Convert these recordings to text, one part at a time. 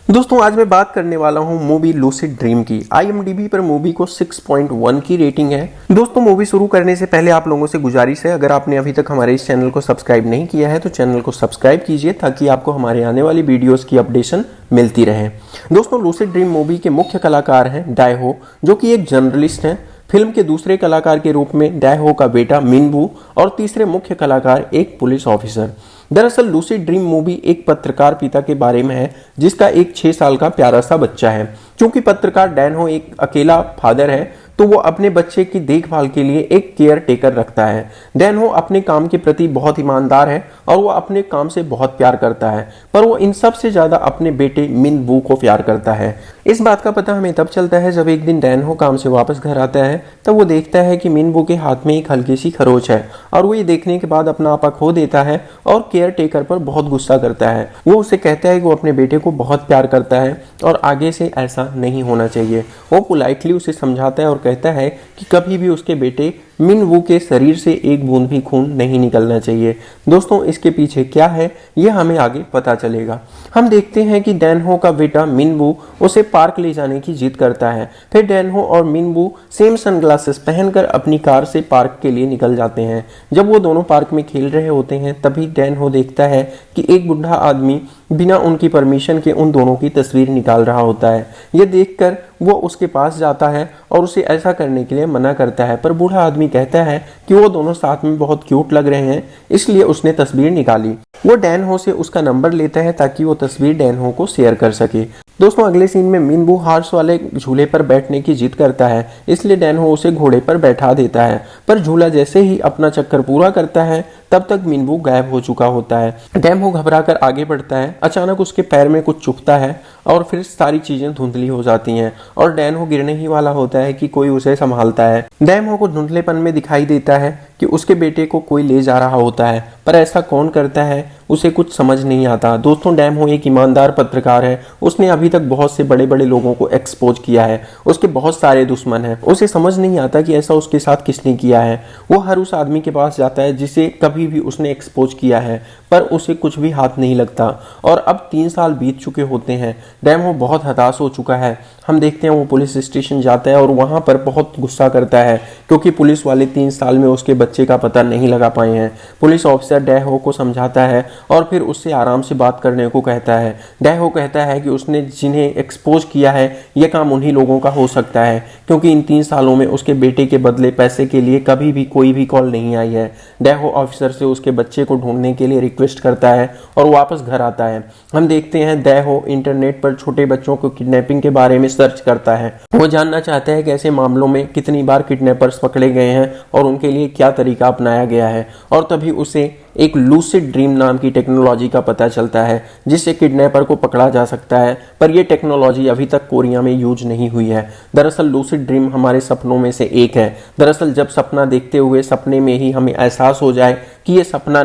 दोस्तों आज मैं बात करने वाला हूं मूवी लूसिड ड्रीम की। IMDb पर मूवी को 6.1 की रेटिंग है। दोस्तों मूवी शुरू करने से पहले आप लोगों से गुजारिश है, अगर आपने अभी तक हमारे इस चैनल को सब्सक्राइब नहीं किया है तो चैनल को सब्सक्राइब कीजिए ताकि आपको हमारे आने वाली वीडियोस की अपडेशन मिलती रहे। दोस्तों लूसिड ड्रीम मूवी के मुख्य कलाकार हैं डायहो, जो कि एक जर्नलिस्ट हैं। फिल्म के दूसरे कलाकार के रूप में डायहो का बेटा मिनवू और तीसरे मुख्य कलाकार एक पुलिस ऑफिसर। दरअसल लूसिड ड्रीम मूवी एक पत्रकार पिता के बारे में है जिसका एक 6 साल का प्यारा सा बच्चा है। क्योंकि पत्रकार डैनहो एक अकेला फादर है तो वो अपने बच्चे की देखभाल के लिए एक केयर टेकर रखता है। डैनहो अपने काम के प्रति बहुत ईमानदार है और वो अपने काम से बहुत प्यार करता है, पर वो इन सब से ज्यादा अपने बेटे मिनवू को प्यार करता है। इस बात का पता हमें तब चलता है जब एक दिन डैनहो काम से वापस घर आता है, तब वो देखता है कि मिनवू के हाथ में एक हल्की सी खरोच है और वो ये देखने के बाद अपना आपा खो देता है और केयर टेकर पर बहुत गुस्सा करता है। वो उसे कहता है कि वो अपने बेटे को बहुत प्यार करता है और आगे से ऐसा नहीं होना चाहिए। वो पोलाइटली उसे समझाता है और कहता है कि कभी भी उसके बेटे मिनवू के शरीर से एक बूंद भी खून नहीं निकलना चाहिए। दोस्तों इसके पीछे क्या है ये हमें आगे पता चलेगा। हम देखते हैं कि डैनहो का बेटा मिनवू उसे पार्क ले जाने की जिद करता है। फिर डैनहो और मिनवू सेम सनग्लासेस पहनकर अपनी कार से पार्क के लिए निकल जाते हैं। जब वो दोनों पार्क में खेल रहे होते हैं तभी डैनहो देखता है कि एक बुढ़ा आदमी बिना उनकी परमिशन के उन दोनों की तस्वीर निकाल रहा होता है। ये देखकर वो उसके पास जाता है और उसे ऐसा करने के लिए मना करता है, पर बूढ़ा आदमी कहता है कि वो दोनों साथ में बहुत क्यूट लग रहे हैं, इसलिए उसने तस्वीर निकाली। वो डैनहो से उसका नंबर लेता है ताकि वो तस्वीर डैनहो को शेयर कर सके। दोस्तों अगले सीन में मिनवू हॉर्स वाले झूले पर बैठने की जिद करता है, इसलिए डैनहो उसे घोड़े पर बैठा देता है, पर झूला जैसे ही अपना चक्कर पूरा करता है तब तक मिनवू गायब हो चुका होता है। डैनहो घबराकर आगे बढ़ता है, अचानक उसके पैर में कुछ चुभता है और फिर सारी चीजें धुंधली हो जाती हैं और डैनहो गिरने ही वाला होता है कि कोई उसे संभालता है। डैनहो को धुंधलेपन में दिखाई देता है कि उसके बेटे को कोई ले जा रहा होता है, पर ऐसा कौन करता है उसे कुछ समझ नहीं आता। दोस्तों डैनहो एक ईमानदार पत्रकार है, उसने अभी तक बहुत से बड़े बड़े लोगों को एक्सपोज किया है, उसके बहुत सारे दुश्मन हैं। उसे समझ नहीं आता कि ऐसा उसके साथ किसने किया है। वो हर उस आदमी के पास जाता है जिसे कभी भी उसने एक्सपोज किया है, पर उसे कुछ भी हाथ नहीं लगता। और अब 3 साल बीत चुके होते हैं। डैनहो बहुत हताश हो चुका है। हम देखते हैं वो पुलिस स्टेशन जाता है और वहां पर बहुत गुस्सा करता है क्योंकि पुलिस वाले 3 साल में उसके बच्चे का पता नहीं लगा पाए हैं। पुलिस ऑफिसर डैनहो को समझाता है और फिर उससे आराम से बात करने को कहता है। डैनहो कहता है कि उसने जिन्हें एक्सपोज किया है यह काम उन्हीं लोगों का हो सकता है क्योंकि इन 3 सालों में उसके बेटे के बदले पैसे के लिए कभी भी कोई भी कॉल नहीं आई है। डैनहो ऑफिसर से उसके बच्चे को ढूंढने के लिए रिक्वेस्ट करता है और वापस घर आता है। हम देखते हैं डैनहो इंटरनेट पर छोटे बच्चों को किडनैपिंग के बारे में सर्च करता है। वो जानना चाहता है कि ऐसे मामलों में कितनी बार किडनैपर्स पकड़े गए हैं और उनके लिए क्या तरीका अपनाया गया है। और तभी उसे एक लूसिड ड्रीम नाम की टेक्नोलॉजी का पता चलता है जिससे किडनैपर को पकड़ा जा सकता है, पर यह टेक्नोलॉजी अभी तक कोरिया में यूज नहीं हुई है। दरअसल लूसिड ड्रीम हमारे सपनों में से एक है। दरअसल जब सपना देखते हुए सपने में ही हमें एहसास हो जाए कि ये सपना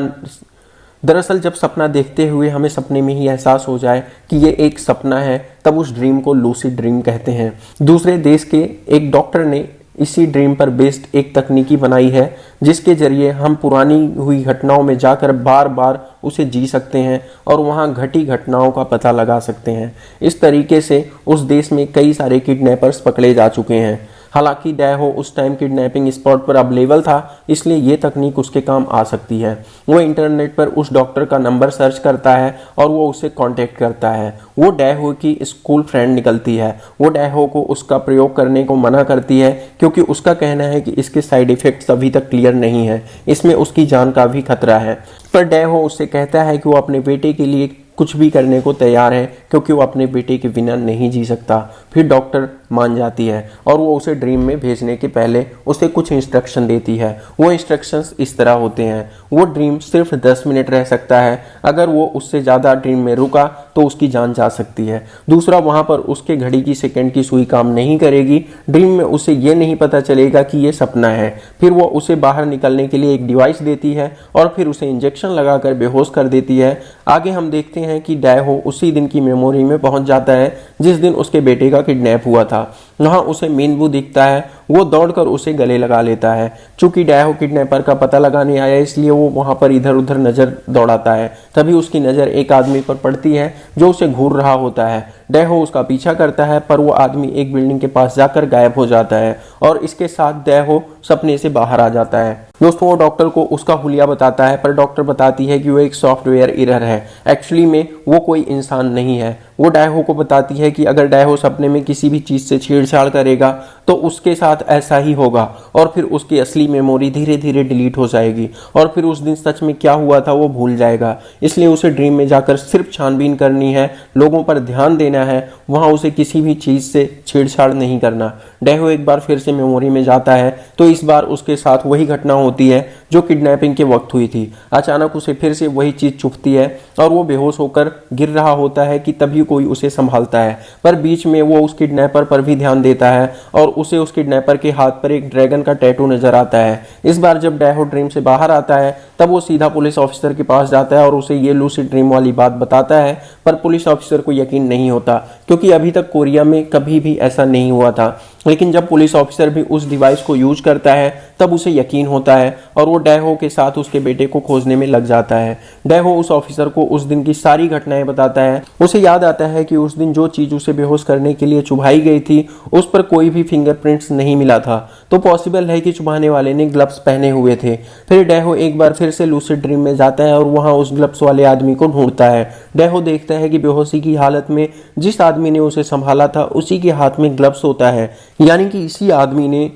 जब सपना देखते हुए हमें सपने में ही एहसास हो जाए कि ये एक सपना है, तब उस ड्रीम को लूसिड ड्रीम कहते हैं। दूसरे देश के एक डॉक्टर ने इसी ड्रीम पर बेस्ड एक तकनीकी बनाई है जिसके जरिए हम पुरानी हुई घटनाओं में जाकर बार बार उसे जी सकते हैं और वहां घटी घटनाओं का पता लगा सकते हैं। इस तरीके से उस देश में कई सारे किडनैपर्स पकड़े जा चुके हैं। हालांकि डैनहो उस टाइम किडनैपिंग स्पॉट पर अवेलेबल था, इसलिए ये तकनीक उसके काम आ सकती है। वो इंटरनेट पर उस डॉक्टर का नंबर सर्च करता है और वो उसे कांटेक्ट करता है। वो डैनहो की स्कूल फ्रेंड निकलती है। वो डैनहो को उसका प्रयोग करने को मना करती है क्योंकि उसका कहना है कि इसके साइड इफेक्ट्स अभी तक क्लियर नहीं है, इसमें उसकी जान का भी खतरा है। पर डैनहो उससे कहता है कि वो अपने बेटे के लिए कुछ भी करने को तैयार है क्योंकि वो अपने बेटे के बिना नहीं जी सकता। फिर डॉक्टर मान जाती है और वो उसे ड्रीम में भेजने के पहले उसे कुछ इंस्ट्रक्शन देती है। वो इंस्ट्रक्शंस इस तरह होते हैं। वो ड्रीम सिर्फ 10 मिनट रह सकता है, अगर वो उससे ज़्यादा ड्रीम में रुका तो उसकी जान जा सकती है। दूसरा, वहाँ पर उसके घड़ी की सेकंड की सुई काम नहीं करेगी। ड्रीम में उसे ये नहीं पता चलेगा कि ये सपना है। फिर वो उसे बाहर निकलने के लिए एक डिवाइस देती है और फिर उसे इंजेक्शन लगाकर बेहोश कर देती है। आगे हम देखते हैं कि डैनहो उसी दिन की मेमोरी में पहुंच जाता है जिस दिन उसके बेटे का किडनैप हुआ था। वहां उसे मिनवू दिखता है। वो दौड़कर उसे गले लगा लेता है। चूंकि डैहो किडनैपर का पता लगाने आया इसलिए वो वहां पर इधर उधर नजर दौड़ाता है। तभी उसकी नजर एक आदमी पर पड़ती है जो उसे घूर रहा होता है। डैहो उसका पीछा करता है पर वो आदमी एक बिल्डिंग के पास जाकर गायब हो जाता है और इसके साथ डैहो सपने से बाहर आ जाता है। दोस्तों वो डॉक्टर को उसका हुलिया बताता है पर डॉक्टर बताती है कि वो एक सॉफ्टवेयर एरर है, एक्चुअली में वो कोई इंसान नहीं है। वो डैहो को बताती है कि अगर डैहो सपने में किसी भी चीज से छेड़छाड़ करेगा तो उसके साथ ऐसा ही होगा और फिर उसकी असली मेमोरी धीरे धीरे डिलीट हो जाएगी और फिर उस दिन सच में क्या हुआ था वो भूल जाएगा। इसलिए उसे ड्रीम में जाकर सिर्फ छानबीन करनी है, लोगों पर ध्यान देना है, वहां उसे किसी भी चीज से छेड़छाड़ नहीं करना। डैहो एक बार फिर से मेमोरी में जाता है तो इस बार उसके साथ वही घटना होती है जो किडनैपिंग के वक्त हुई थी। अचानक उसे फिर से वही चीज चुभती है और वो बेहोश होकर गिर रहा होता है कि तभी कोई उसे संभालता है। पर बीच में वो उस किडनैपर पर भी ध्यान देता है और उसे उस किडनैपर के हाथ पर एक ड्रैगन का टैटू नजर आता है। इस बार जब डैहो ड्रीम से बाहर आता है तब वो सीधा पुलिस ऑफिसर के पास जाता है और उसे ये लूसिड ड्रीम वाली बात बताता है। पर पुलिस ऑफिसर को यकीन नहीं होता क्योंकि अभी तक कोरिया में कभी भी ऐसा नहीं हुआ था। लेकिन जब पुलिस ऑफिसर भी उस डिवाइस को यूज करता है तब उसे यकीन होता है और वो डैहो के साथ उसके बेटे को खोजने में लग जाता है। डैहो उस ऑफिसर को उस दिन की सारी घटनाएं बताता है। उसे याद आता है कि उस दिन जो चीज उसे बेहोश करने के लिए चुभाई गई थी उस पर कोई भी फिंगरप्रिंट्स नहीं मिला था, तो पॉसिबल है कि चुभाने वाले ने ग्लव्स पहने हुए थे। फिर डैहो एक बार फिर से लूसिड ड्रीम में जाता है और वहां उस ग्लव्स वाले आदमी को ढूंढता है। डैहो देखता है कि बेहोशी की हालत में जिस आदमी ने उसे संभाला था उसी के हाथ में ग्लव्स होता है, यानी कि इसी आदमी ने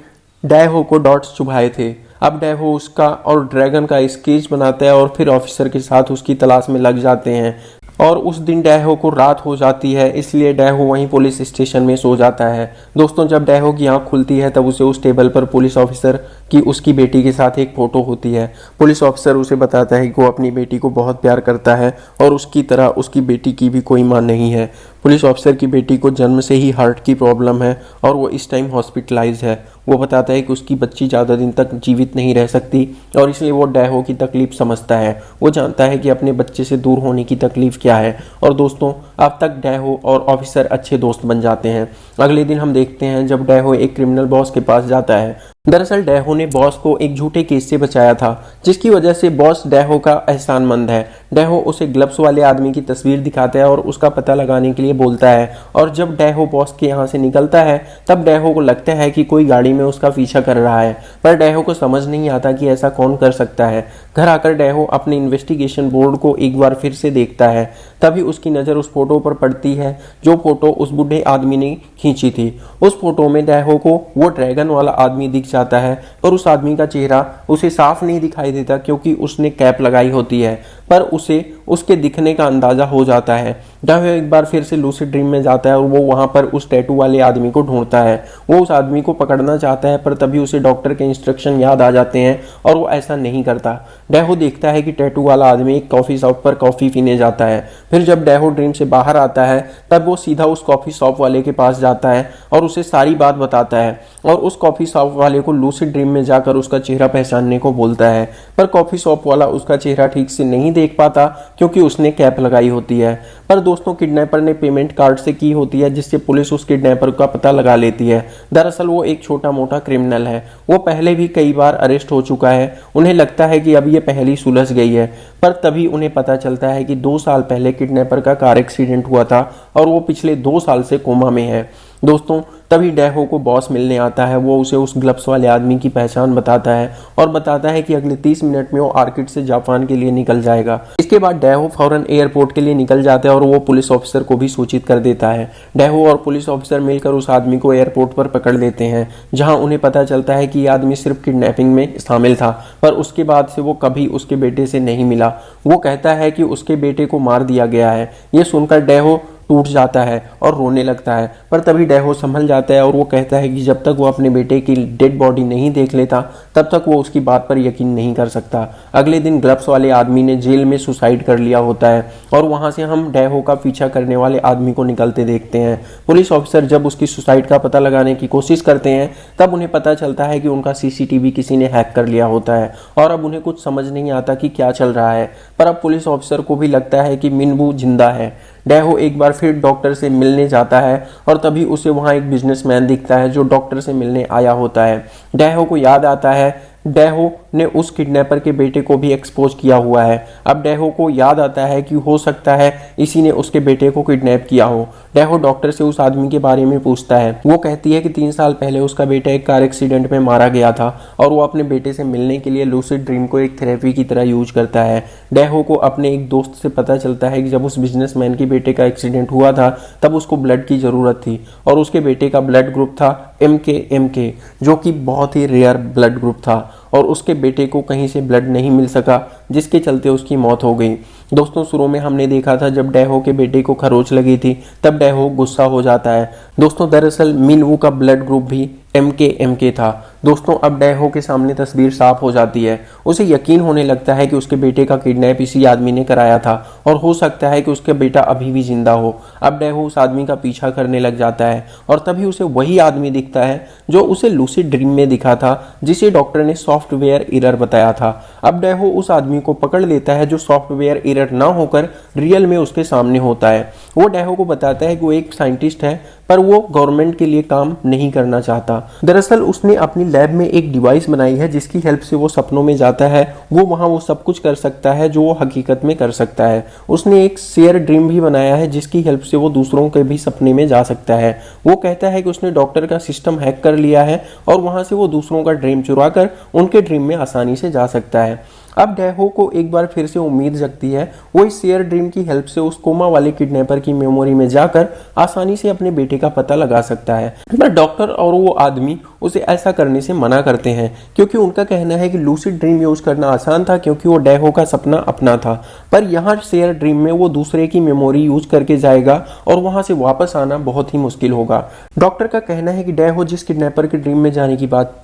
डैहो को डॉट्स चुभाए थे। अब डैहो उसका और ड्रैगन का स्केच बनाता है और फिर ऑफिसर के साथ उसकी तलाश में लग जाते हैं। और उस दिन डैहो को रात हो जाती है इसलिए डैहो वहीं पुलिस स्टेशन में सो जाता है। दोस्तों जब डैहो की आंख खुलती है तब उसे उस टेबल पर पुलिस ऑफिसर की उसकी बेटी के साथ एक फोटो होती है। पुलिस ऑफिसर उसे बताता है कि वो अपनी बेटी को बहुत प्यार करता है और उसकी तरह उसकी बेटी की भी कोई मां नहीं है। पुलिस ऑफिसर की बेटी को जन्म से ही हार्ट की प्रॉब्लम है और वो इस टाइम हॉस्पिटलाइज है। वो बताता है कि उसकी बच्ची ज़्यादा दिन तक जीवित नहीं रह सकती और इसलिए वो डैहो की तकलीफ समझता है। वो जानता है कि अपने बच्चे से दूर होने की तकलीफ क्या है। और दोस्तों अब तक डैहो और ऑफिसर अच्छे दोस्त बन जाते हैं। अगले दिन हम देखते हैं जब डैहो एक क्रिमिनल बॉस के पास जाता है। दरअसल डैहो ने बॉस को एक झूठे केस से बचाया था जिसकी वजह से बॉस डैहो का एहसानमंद है। डैहो उसे ग्लव्स वाले आदमी की तस्वीर दिखाता है और उसका पता लगाने के लिए बोलता है। और जब डैहो बॉस के यहाँ से निकलता है तब डैहो को लगता है कि कोई गाड़ी में उसका पीछा कर रहा है, पर डैहो को समझ नहीं आता कि ऐसा कौन कर सकता है। घर आकर डैहो अपने इन्वेस्टिगेशन बोर्ड को एक बार फिर से देखता है। तभी उसकी नज़र उस फोटो पर पड़ती है जो फोटो उस बूढ़े आदमी ने खींची थी। उस फोटो में डैहो को वो ड्रैगन वाला आदमी दिख जाता है पर उस आदमी का चेहरा उसे साफ नहीं दिखाई देता क्योंकि उसने कैप लगाई होती है, पर उसे उसके दिखने का अंदाजा हो जाता है। डैहो एक बार फिर से लूसिड ड्रीम में जाता है और वो वहां पर उस टैटू वाले आदमी को ढूंढता है। वो उस आदमी को पकड़ना चाहता है पर तभी उसे डॉक्टर के इंस्ट्रक्शन याद आ जाते हैं और वो ऐसा नहीं करता। डैहो देखता है कि टैटू वाला आदमी एक कॉफी शॉप पर कॉफी पीने जाता है। फिर जब डैहो ड्रीम से बाहर आता है तब वो सीधा उस कॉफी शॉप वाले के पास जाता है और उसे सारी बात बताता है और उस कॉफी शॉप वाले को लूसिड ड्रीम में जाकर उसका चेहरा पहचानने को बोलता है। पर कॉफी शॉप वाला उसका चेहरा ठीक से नहीं देख पाता क्योंकि उसने कैप लगाई होती है। पर दोस्तों किडनैपर ने पेमेंट कार्ड से की होती है जिससे पुलिस उस किडनैपर का पता लगा लेती है। दरअसल वो एक छोटा मोटा क्रिमिनल है। वो पहले भी कई बार अरेस्ट हो चुका है। उन्हें लगता है कि अब ये पहली सुलझ गई है, पर तभी उन्हें पता चलता है कि 2 साल पहले किडनैपर का कार एक्सीडेंट हुआ था और वो पिछले 2 साल से कोमा में है। दोस्तों तभी डैहो को बॉस मिलने आता है। वो उसे उस ग्लव्स वाले आदमी की पहचान बताता है और बताता है कि अगले 30 मिनट में वो आर्किड से जापान के लिए निकल जाएगा। इसके बाद डैहो फौरन एयरपोर्ट के लिए निकल जाता है और वो पुलिस ऑफिसर को भी सूचित कर देता है। डैहो और पुलिस ऑफिसर मिलकर उस आदमी को एयरपोर्ट पर पकड़ लेते हैं, जहां उन्हें पता चलता है कि ये आदमी सिर्फ किडनैपिंग में शामिल था, पर उसके बाद से वो कभी उसके बेटे से नहीं मिला। वो कहता है कि उसके बेटे को मार दिया गया है। ये सुनकर डैहो टूट जाता है और रोने लगता है, पर तभी डैहो संभल जाता है और वो कहता है कि जब तक वो अपने बेटे की डेड बॉडी नहीं देख लेता तब तक वो उसकी बात पर यकीन नहीं कर सकता। अगले दिन ग्लव्स वाले आदमी ने जेल में सुसाइड कर लिया होता है और वहां से हम डैहो का पीछा करने वाले आदमी को निकलते देखते हैं। पुलिस ऑफिसर जब उसकी सुसाइड का पता लगाने की कोशिश करते हैं तब उन्हें पता चलता है कि उनका सीसीटीवी किसी ने हैक कर लिया होता है और अब उन्हें कुछ समझ नहीं आता कि क्या चल रहा है। पर अब पुलिस ऑफिसर को भी लगता है कि मिनबू जिंदा है। डेहो एक बार फिर डॉक्टर से मिलने जाता है और तभी उसे वहां एक बिजनेसमैन दिखता है जो डॉक्टर से मिलने आया होता है। डेहो को याद आता है डेहो ने उस किडनैपर के बेटे को भी एक्सपोज किया हुआ है। अब डेहो को याद आता है कि हो सकता है इसी ने उसके बेटे को किडनैप किया हो। डेहो डॉक्टर से उस आदमी के बारे में पूछता है। वो कहती है कि 3 साल पहले उसका बेटा एक कार एक्सीडेंट में मारा गया था और वो अपने बेटे से मिलने के लिए लूसिड ड्रीम को एक थेरेपी की तरह यूज करता है। डेहो को अपने एक दोस्त से पता चलता है कि जब उस बिजनेसमैन के बेटे का एक्सीडेंट हुआ था तब उसको ब्लड की जरूरत थी और उसके बेटे का ब्लड ग्रुप था MK जो कि बहुत ही रेयर ब्लड ग्रुप था और उसके बेटे को कहीं से ब्लड नहीं मिल सका जिसके चलते उसकी मौत हो गई। दोस्तों शुरू में हमने देखा था जब डेहो के बेटे को खरोच लगी थी तब डेहो गुस्सा हो जाता है। दोस्तों दरअसल मिनवू का ब्लड ग्रुप भी MK था। दोस्तों अब डेहो के सामने तस्वीर साफ हो जाती है। उसे यकीन होने लगता है कि उसके बेटे का किडनैप इसी आदमी ने कराया था और हो सकता है कि उसका बेटा अभी भी जिंदा हो। अब डेहो उस आदमी का पीछा करने लग जाता है और तभी उसे वही आदमी दिखता है जो उसे लूसिड ड्रीम में दिखा था जिसे डॉक्टर ने सॉफ्टवेयर एरर बताया था। अब डेहो उस आदमी को पकड़ लेता है जो सॉफ्टवेयर एरर ना होकर रियल में उसके सामने होता है। वो डेहो को बताता है कि वो एक साइंटिस्ट है पर वो गवर्नमेंट के लिए काम नहीं करना चाहता। दरअसल उसने अपनी लैब में एक डिवाइस बनाई है जिसकी हेल्प से वो सपनों में जाता है। वो वहां वो सब कुछ कर सकता है जो वो हकीकत में कर सकता है। उसने एक शेयर ड्रीम भी बनाया है जिसकी हेल्प से वो दूसरों के भी सपने में जा सकता है। वो कहता है कि उसने डॉक्टर का सिस्टम हैक कर लिया है और वहां से वो दूसरों का ड्रीम चुरा कर उनके ड्रीम में आसानी से जा सकता है। अब डेहो को एक बार फिर से उम्मीद जगती है। वो इस शेयर ड्रीम की हेल्प से उस कोमा वाले किडनैपर की मेमोरी में जाकर आसानी से अपने बेटे का पता लगा सकता है। पर डॉक्टर और वो आदमी उसे ऐसा करने से मना करते हैं क्योंकि उनका कहना है कि लूसिड ड्रीम यूज करना आसान था क्योंकि वो डेहो का सपना अपना था, पर यहाँ शेयर ड्रीम में वो दूसरे की मेमोरी यूज करके जाएगा और वहां से वापस आना बहुत ही मुश्किल होगा। डॉक्टर का कहना है कि डेहो जिस किडनैपर के ड्रीम में जाने की बात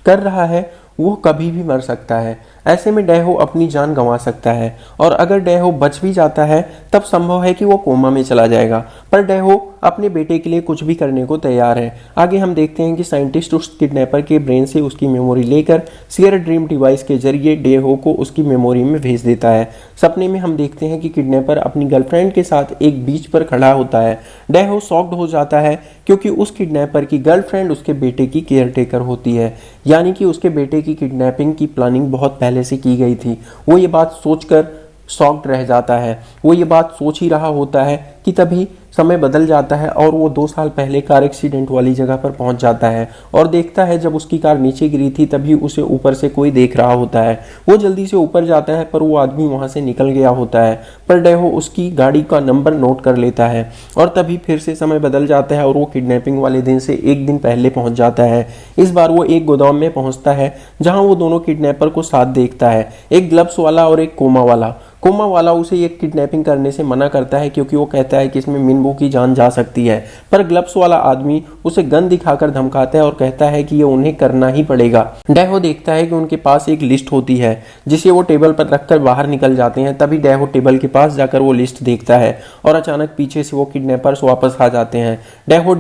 कर रहा है वो कभी भी मर सकता है। ऐसे में डेहो अपनी जान गंवा सकता है और अगर डेहो बच भी जाता है तब संभव है कि वो कोमा में चला जाएगा, पर डेहो अपने बेटे के लिए कुछ भी करने को तैयार है। आगे हम देखते हैं कि साइंटिस्ट उस किडनैपर के ब्रेन से उसकी मेमोरी लेकर शेयर ड्रीम डिवाइस के जरिए डेहो को उसकी मेमोरी में भेज देता है। सपने में हम देखते हैं कि किडनैपर अपनी गर्लफ्रेंड के साथ एक बीच पर खड़ा होता है। डेहो शॉक्ड हो जाता है क्योंकि उस किडनैपर की गर्लफ्रेंड उसके बेटे की केयरटेकर होती है, यानी कि उसके बेटे की किडनैपिंग की प्लानिंग बहुत पहले से की गई थी। वो ये बात सोचकर शॉक्ड रह जाता है। वो ये बात सोच ही रहा होता है कि तभी समय बदल जाता है और वो 2 साल पहले कार एक्सीडेंट वाली जगह पर पहुंच जाता है और देखता है जब उसकी कार नीचे गिरी थी तभी उसे ऊपर से कोई देख रहा होता है। वो जल्दी से ऊपर जाता है पर वो आदमी वहां से निकल गया होता है, पर डेहो उसकी गाड़ी का नंबर नोट कर लेता है और तभी फिर से समय बदल जाता है और वो किडनैपिंग वाले दिन से 1 दिन पहले पहुंच जाता है। इस बार वो एक गोदाम में पहुंचता है जहां वो दोनों किडनैपर को साथ देखता है, एक ग्लव्स वाला और एक कोमा वाला। कोमा वाला उसे ये किडनैपिंग करने से मना करता है क्योंकि वो कहता है कि इसमें मिनवू की जान जा सकती है, पर ग्लव्स वाला आदमी उसे गन दिखाकर धमकाता है और कहता है कि ये उन्हें करना ही पड़ेगा। डेहो देखता है कि उनके पास एक लिस्ट होती है जिसे वो टेबल पर रखकर बाहर निकल जाते हैं। तभी डेहो टेबल के पास जाकर वो लिस्ट देखता है और अचानक पीछे से वो किडनैपर्स वापस आ जाते हैं। डेहो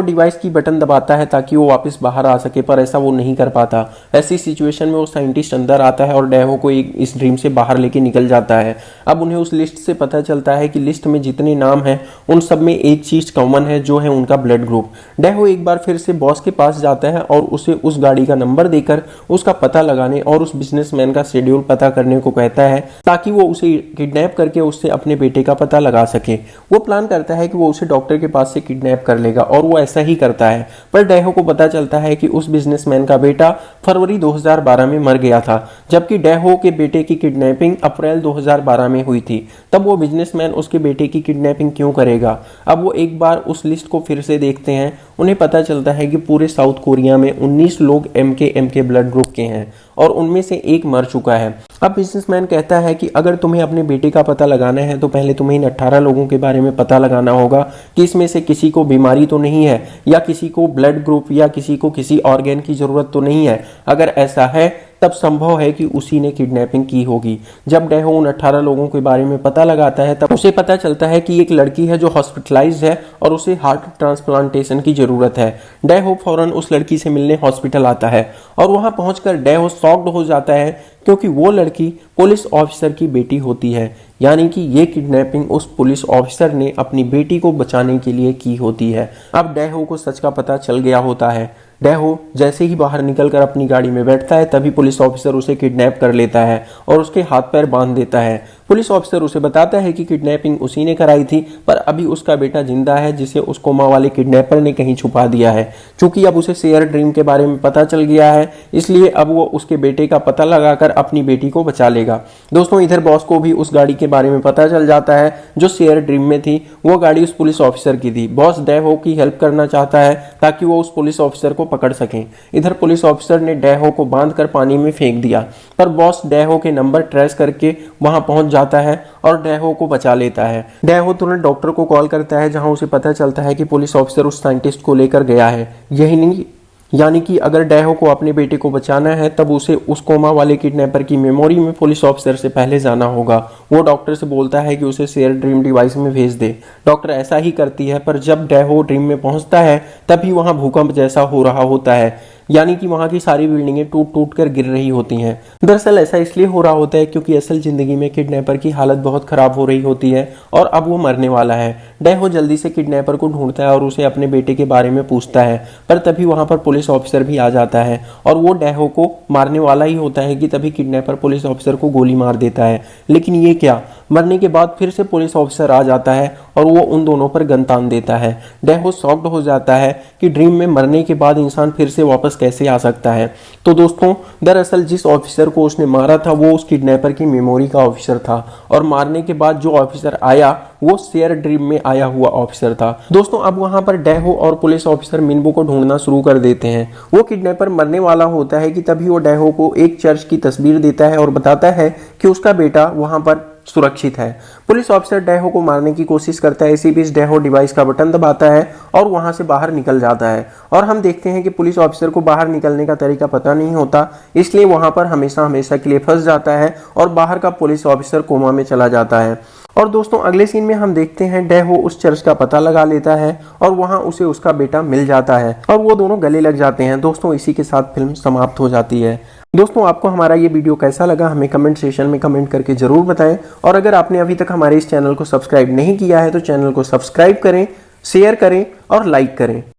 डिवाइस की बटन दबाता है ताकि वो वापस बाहर आ सके, पर ऐसा वो नहीं कर पाता। ऐसी सिचुएशन में वो साइंटिस्ट अंदर आता है और डेहो को इस ड्रीम से बाहर लेके निकल जाता है। अब उन्हें उस लिस्ट से पता चलता है कि लिस्ट में जितने नाम हैं उन सब में एक चीज कॉमन है जो है उनका ब्लड ग्रुप। डेहो एक बार फिर से बॉस के पास जाता है और उसे उस गाड़ी का नंबर देकर उसका पता लगाने और उस बिजनेसमैन का शेड्यूल पता करने को कहता है ताकि वो उसे किडनैप करके उससे अपने बेटे का पता लगा सके। वो प्लान करता है कि वो उसे डॉक्टर के पास से किडनैप कर लेगा और वो ऐसा ही करता है, पर डेहो को पता चलता है कि उस बिजनेसमैन का बेटा फरवरी 2012 में मर गया था, जबकि डेहो के बेटे की किडनैपिंग अप्रैल 2012 में हुई थी। तब वो बिजनेसमैन उसके बेटे की किडनैपिंग क्यों करेगा? अब वो एक बार उस लिस्ट को फिर से देखते हैं। उन्हें पता चलता है कि पूरे साउथ कोरिया में 19 लोग MK ब्लड ग्रुप के हैं और उनमें से एक मर चुका है। अब बिजनेसमैन कहता है कि अगर तुम्हें अपने बेटे का पता लगाना है तो पहले तुम्हें इन 18 लोगों के बारे में पता लगाना होगा कि इसमें से किसी को बीमारी तो नहीं है या किसी को ब्लड ग्रुप या किसी को किसी ऑर्गन की जरूरत तो नहीं है। अगर ऐसा है तब संभव है कि उसी ने किडनैपिंग की होगी। जब डेहो उन 18 लोगों के बारे में पता लगाता है तब उसे पता चलता है कि एक लड़की है जो हॉस्पिटलाइज्ड है और उसे हार्ट ट्रांसप्लांटेशन की जरूरत है। डेहो फौरन उस लड़की से मिलने हॉस्पिटल आता है और वहां पहुंचकर डेहो शॉक्ड हो जाता है क्योंकि वो लड़की पुलिस ऑफिसर की बेटी होती है, यानी कि ये किडनैपिंग उस पुलिस ऑफिसर ने अपनी बेटी को बचाने के लिए की होती है। अब डेहो को सच का पता चल गया होता है। डेहो जैसे ही बाहर निकलकर अपनी गाड़ी में बैठता है तभी पुलिस ऑफिसर उसे किडनैप कर लेता है और उसके हाथ पैर बांध देता है। पुलिस ऑफिसर उसे बताता है कि किडनैपिंग उसी ने कराई थी, पर अभी उसका बेटा जिंदा है जिसे उस कोमा वाले किडनैपर ने कहीं छुपा दिया है। चूंकि अब उसे शेयर ड्रीम के बारे में पता चल गया है, इसलिए अब वो उसके बेटे का पता लगाकर अपनी बेटी को बचा लेगा। दोस्तों इधर बॉस को भी उस गाड़ी के बारे में पता चल जाता है जो शेयर ड्रीम में थी। वो गाड़ी उस पुलिस ऑफिसर की थी। बॉस डेहो की हेल्प करना चाहता है ताकि वो उस पुलिस ऑफिसर को पकड़ सकें। इधर पुलिस ऑफिसर ने डेहो को बांधकर पानी में फेंक दिया, पर बॉस डेहो के नंबर ट्रेस करके वहां पहुंच जाता है और डेहो को बचा लेता है। डेहो तुरंत डॉक्टर को कॉल करता है जहां उसे पता चलता है कि पुलिस ऑफिसर उस साइंटिस्ट को लेकर गया है। यही नहीं, यानी कि अगर डेहो को अपने बेटे को बचाना है तब उसे उस कोमा वाले किडनैपर की मेमोरी में पुलिस ऑफिसर से पहले जाना होगा। वो डॉक्टर से बोलता है कि उसे शेयर ड्रीम डिवाइस में भेज दे। डॉक्टर ऐसा ही करती है, पर जब डेहो ड्रीम में पहुंचता है तभी वहां भूकंप जैसा हो रहा होता है, यानी कि वहां की सारी बिल्डिंगें टूट टूट कर गिर रही होती हैं। दरअसल ऐसा इसलिए हो रहा होता है क्योंकि असल जिंदगी में किडनैपर की हालत बहुत खराब हो रही होती है और अब वो मरने वाला है। डेहो जल्दी से किडनैपर को ढूंढता है और उसे अपने बेटे के बारे में पूछता है, पर तभी वहां पर पुलिस ऑफिसर भी आ जाता है और वो डेहो को मारने वाला ही होता है कि तभी किडनैपर पुलिस ऑफिसर को गोली मार देता है। लेकिन ये क्या, मरने के बाद फिर से पुलिस ऑफिसर आ जाता है और वो उन दोनों पर गन तान देता है। डेहो शॉक्ड हो जाता है कि ड्रीम में मरने के बाद इंसान फिर से वापस कैसे आ सकता है। तो दोस्तों दरअसल जिस ऑफिसर को उसने मारा था वो उस किडनैपर की मेमोरी का ऑफिसर था और मारने के बाद जो ऑफिसर आया वो शेयर ड्रीम में आया हुआ ऑफिसर था। दोस्तों अब वहां पर डेहो और पुलिस ऑफिसर मिनबो को ढूंढना शुरू कर देते हैं। वो किडनैपर मरने वाला होता है कि तभी वो डेहो को एक चर्च की तस्वीर देता है और बताता है कि उसका बेटा वहां पर सुरक्षित है। पुलिस ऑफिसर डेहो को मारने की कोशिश करता है, इसी बीच डेहो डिवाइस का बटन दबाता है और वहां से बाहर निकल जाता है। और हम देखते हैं कि पुलिस ऑफिसर को बाहर निकलने का तरीका पता नहीं होता, इसलिए वहां पर हमेशा हमेशा के लिए फंस जाता है और बाहर का पुलिस ऑफिसर कोमा में चला जाता है। और दोस्तों अगले सीन में हम देखते हैं डेहो उस चर्च का पता लगा लेता है और वहां उसे उसका बेटा मिल जाता है और वो दोनों गले लग जाते हैं। दोस्तों इसी के साथ फिल्म समाप्त हो जाती है। दोस्तों आपको हमारा ये वीडियो कैसा लगा हमें कमेंट सेशन में कमेंट करके जरूर बताएं और अगर आपने अभी तक हमारे इस चैनल को सब्सक्राइब नहीं किया है तो चैनल को सब्सक्राइब करें, शेयर करें और लाइक करें।